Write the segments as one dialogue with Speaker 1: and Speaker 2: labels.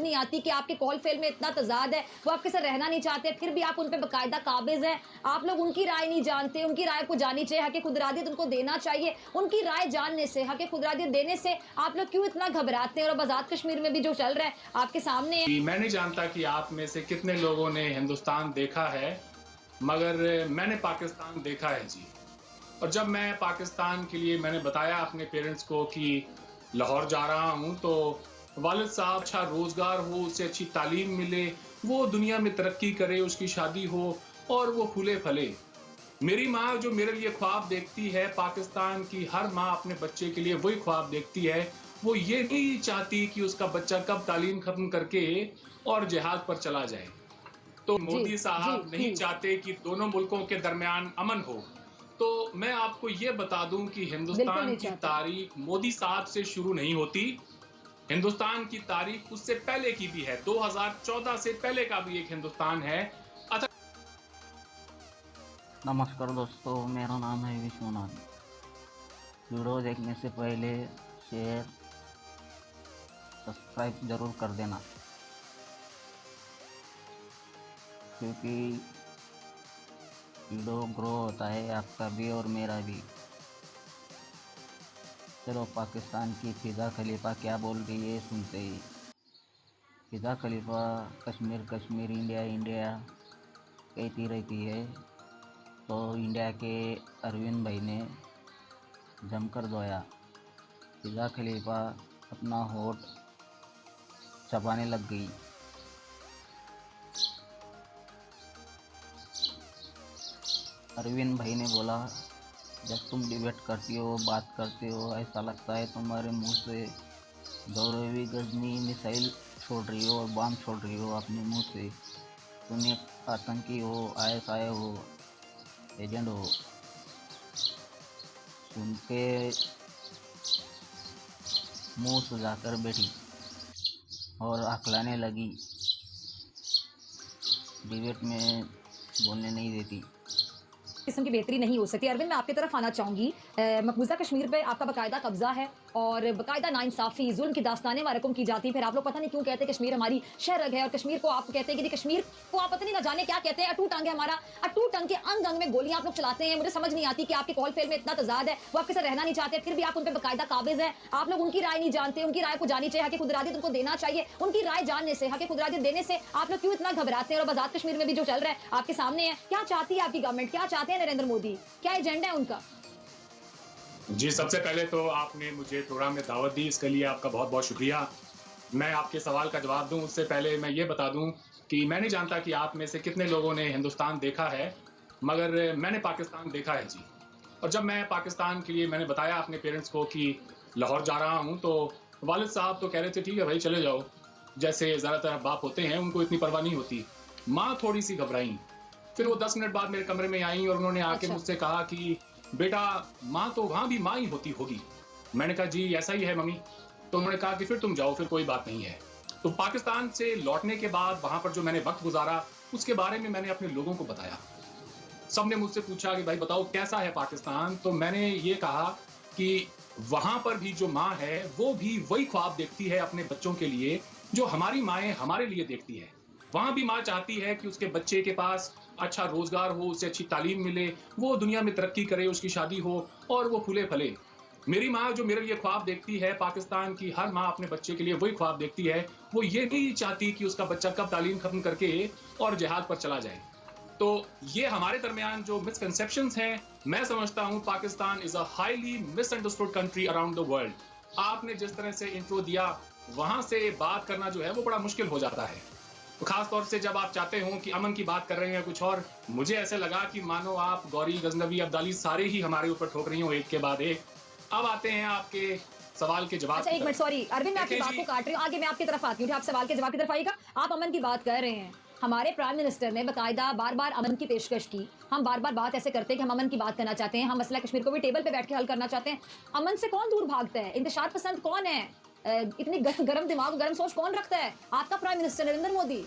Speaker 1: नहीं आती कि आपके कॉल फेल में इतना तजाद है, वो आपके साथ रहना नहीं चाहते, फिर भी आप उन पे बाकायदा काबिज हैं। आप लोग उनकी राय नहीं जानते, उनकी राय को जानी चाहिए, हक़ खुदरादियत उनको देना चाहिए। उनकी राय जानने से, हक़ खुदरादियत देने से आप लोग क्यों इतना घबराते हैं? और अब आज़ाद कश्मीर में भी जो चल रहा है आपके सामने है।
Speaker 2: मैं नहीं जानता कि आप में से कितने लोगों ने हिंदुस्तान देखा है, मगर मैंने पाकिस्तान देखा है जी। और जब मैं पाकिस्तान के लिए मैंने बताया अपने पेरेंट्स को कि लाहौर जा रहा हूँ, तो वालिद साहब अच्छा रोज़गार हो, उसे अच्छी तालीम मिले, वो दुनिया में तरक्की करे, उसकी शादी हो और वो फूले-फले। मेरी माँ जो मेरे लिए ख्वाब देखती है, पाकिस्तान की हर माँ अपने बच्चे के लिए वही ख्वाब देखती है। वो ये नहीं चाहती कि उसका बच्चा कब तालीम ख़त्म करके और जिहाद पर चला जाए। तो
Speaker 1: जी,
Speaker 2: मोदी
Speaker 1: जी,
Speaker 2: साहब नहीं
Speaker 1: प्लीज़।
Speaker 2: चाहते कि दोनों मुल्कों के दरमियान अमन हो। तो मैं आपको ये बता दूं कि
Speaker 1: बिल्कुल
Speaker 2: हिंदुस्तान
Speaker 1: नहीं
Speaker 2: की
Speaker 1: चाहते।
Speaker 2: तारीख मोदी साहब से शुरू नहीं होती। हिंदुस्तान की तारीख उससे पहले की भी है। 2014 से पहले का भी एक हिंदुस्तान है। अच्छा,
Speaker 3: नमस्कार दोस्तों, मेरा नाम है विश्वनाथ। वीडियो देखने से पहले शेयर सब्सक्राइब ज़रूर कर देना, क्योंकि वीडियो ग्रो होता है आपका भी और मेरा भी। चलो, पाकिस्तान की फिजा खलीफा क्या बोल रही है सुनते ही। फिजा खलीफा कश्मीर कश्मीर इंडिया इंडिया कहती रहती है, तो इंडिया के अरविंद भाई ने जमकर धोया। फिजा खलीफा अपना होठ चबाने लग गई। अरविंद भाई ने बोला, जब तुम डिबेट करती हो, बात करते हो, ऐसा लगता है तुम्हारे मुंह से गौरवी गजनी मिसाइल छोड़ रही हो और बम छोड़ रही हो अपने मुंह से। तुम एक आतंकी हो, ISI हो, एजेंट हो। सुन के मुंह सुजाकर बैठी और आकलाने लगी। डिबेट में बोलने नहीं देती।
Speaker 1: किस्म की बेहतरी नहीं हो सकती। अरविंद, मैं आपकी तरफ आना चाहूँगी। मकबूजा कश्मीर पे आपका बाकायदा कब्जा है और बाकायदा नाइंसाफ़ी, जुल्म की दास्तानें वारकुम की जाती हैं। फिर आप लोग पता नहीं क्यों कहते हैं कश्मीर हमारी शहरग है, और कश्मीर को आप कहते हैं कि कश्मीर को आप पता नहीं ना जाने क्या कहते हैं, अटूट अंग है हमारा। अटूट अंग के अंग अंग में गोलियां आप लोग चलाते हैं। मुझे समझ नहीं आती कि आपके कॉल फेल में इतना तजाद है, वो आपके साथ रहना नहीं चाहते, फिर भी आप उन पे बाकायदा काबिज हैं। आप लोग उनकी राय नहीं जानते, उनकी राय को जानी चाहिए, हक़ खुदरादियत उनको देना चाहिए। उनकी राय जानने से, हक़ खुदरादियत देने से आप लोग क्यों इतना घबराते हैं? और अब आज़ाद कश्मीर में भी जो चल रहा है आपके सामने है। क्या चाहती है आपकी गवर्नमेंट? क्या चाहते हैं नरेंद्र मोदी? क्या एजेंडा है उनका?
Speaker 2: जी, सबसे पहले तो आपने मुझे प्रोग्राम में दावत दी, इसके लिए आपका बहुत-बहुत शुक्रिया। मैं आपके सवाल का जवाब दूँ उससे पहले मैं ये बता दूँ कि मैं नहीं जानता कि आप में से कितने लोगों ने हिंदुस्तान देखा है, मगर मैंने पाकिस्तान देखा है जी। और जब मैं पाकिस्तान के लिए मैंने बताया अपने पेरेंट्स को कि लाहौर जा रहा हूँ, तो वालिद साहब तो कह रहे थे ठीक है भाई चले जाओ। जैसे ज़्यादातर बाप होते हैं, उनको इतनी परवाह नहीं होती। माँ थोड़ी-सी घबराईं। फिर वो 10 मिनट बाद मेरे कमरे में आईं और उन्होंने आके
Speaker 1: अच्छा।
Speaker 2: मुझसे कहा कि बेटा, माँ तो वहाँ भी माँ ही होती होगी। मैंने कहा जी ऐसा ही है मम्मी। तो उन्होंने कहा कि फिर तुम जाओ, फिर कोई बात नहीं है। तो पाकिस्तान से लौटने के बाद वहाँ पर जो मैंने वक़्त गुज़ारा, उसके बारे में मैंने अपने लोगों को बताया। सबने मुझसे पूछा कि भाई बताओ कैसा है पाकिस्तान? तो मैंने ये कहा कि वहाँ पर भी जो माँ है, वो भी वही ख्वाब देखती है अपने बच्चों के लिए, जो हमारी माएँ हमारे लिए देखती है। वहाँ भी माँ चाहती है कि उसके बच्चे के पास अच्छा रोज़गार हो, उसे अच्छी तालीम मिले, वो दुनिया में तरक्की करे, उसकी शादी हो और वो फूले-फले। मेरी माँ जो मेरे लिए ख्वाब देखती है, पाकिस्तान की हर माँ अपने बच्चे के लिए वही ख्वाब देखती है। वो ये नहीं चाहती कि उसका बच्चा कब तालीम ख़त्म करके और जिहाद पर चला जाए। तो ये हमारे दरमियान जो मिसकंसेप्शंस हैं, मैं समझता हूँ Pakistan is a highly misunderstood country around the world. आपने जिस तरह से इंट्रो दिया, वहाँ से बात करना जो है वो बड़ा मुश्किल हो जाता है। तो खास तौर से जब आप चाहते हो कि अमन की बात कर रहे हैं कुछ और, मुझे ऐसे लगा कि मानो आप गौरी, गजनवी, अब्दाली सारे ही हमारे ऊपर ठोक रही हो एक के बाद एक। अब आते हैं आपके सवाल के जवाब
Speaker 1: अच्छा,
Speaker 2: की
Speaker 1: एक मिनट,
Speaker 2: तरफ।
Speaker 1: सॉरी अरविंद, मैं आपकी
Speaker 2: देखिए
Speaker 1: बात को
Speaker 2: जी,
Speaker 1: काट रही हूँ। आगे मैं आपकी तरफ आती हूँ, आप सवाल के जवाब की तरफ आइएगा। आप अमन की बात कर रहे हैं। हमारे प्राइम मिनिस्टर ने बाकायदा बार-बार अमन की पेशकश की। हम बार-बार बात ऐसे करते हैं कि हम अमन की बात करना चाहते हैं, हम मसला कश्मीर को भी टेबल पे बैठ के हल करना चाहते हैं। अमन से कौन दूर भागता है? इंतशार पसंद कौन है? इतनी गरम दिमाग, गरम सोच कौन रखता है? आपका प्राइम मिनिस्टर नरेंद्र मोदी।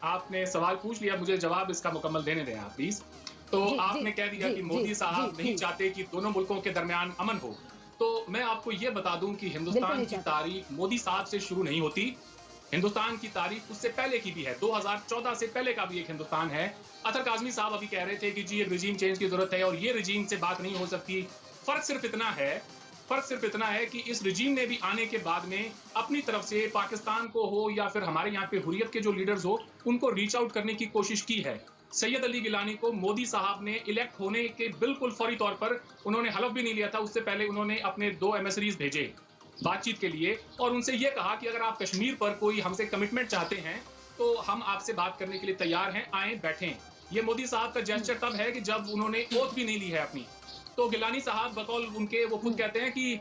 Speaker 2: आपने सवाल पूछ लिया, मुझे जवाब इसका मुकम्मल देने दें आप प्लीज। तो
Speaker 1: जी, जी,
Speaker 2: आपने कह दिया
Speaker 1: जी,
Speaker 2: कि
Speaker 1: जी,
Speaker 2: मोदी
Speaker 1: जी,
Speaker 2: साहब नहीं
Speaker 1: प्लीज़।
Speaker 2: चाहते कि दोनों मुल्कों के दरमियान अमन हो। तो मैं आपको ये बता दूं कि
Speaker 1: बिल्कुल
Speaker 2: हिंदुस्तान
Speaker 1: नहीं
Speaker 2: की
Speaker 1: चाहते।
Speaker 2: तारीख मोदी साहब से शुरू नहीं होती। हिंदुस्तान की तारीफ उससे पहले की भी है, 2014 से पहले का भी एक हिंदुस्तान है। अतर काज़मी साहब अभी कह रहे थे कि जी एक रिजीम चेंज की जरूरत है और ये रिजीम से बात नहीं हो सकती। फर्क सिर्फ इतना है कि इस रिजीम ने भी आने के बाद में अपनी तरफ से पाकिस्तान को हो या फिर हमारे यहाँ पे हुर्रियत के जो लीडर्स हो, उनको रीच आउट करने की कोशिश की है। सैयद अली गिलानी को मोदी साहब ने इलेक्ट होने के बिल्कुल फौरी तौर पर उन्होंने हलफ भी नहीं लिया था, उससे पहले उन्होंने अपने 2 एमिसरीज भेजे बातचीत के लिए और उनसे ये कहा कि अगर आप कश्मीर पर कोई हमसे कमिटमेंट चाहते हैं तो हम आपसे बात करने के लिए तैयार हैं, आए बैठें। ये मोदी साहब का जेस्चर तब है कि जब उन्होंने ओथ भी नहीं ली है अपनी। तो गिलानी साहब बकौल उनके वो खुद कहते हैं कि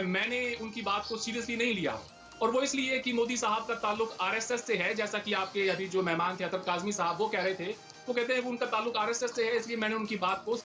Speaker 2: मैंने उनकी बात को सीरियसली नहीं लिया और वो इसलिए कि मोदी साहब का ताल्लुक आरएसएस से है, जैसा कि आपके अभी जो मेहमान थे अतर काज़मी साहब वो कह रहे थे। वो कहते हैं वो उनका ताल्लुक आरएसएस से है, इसलिए मैंने उनकी बात को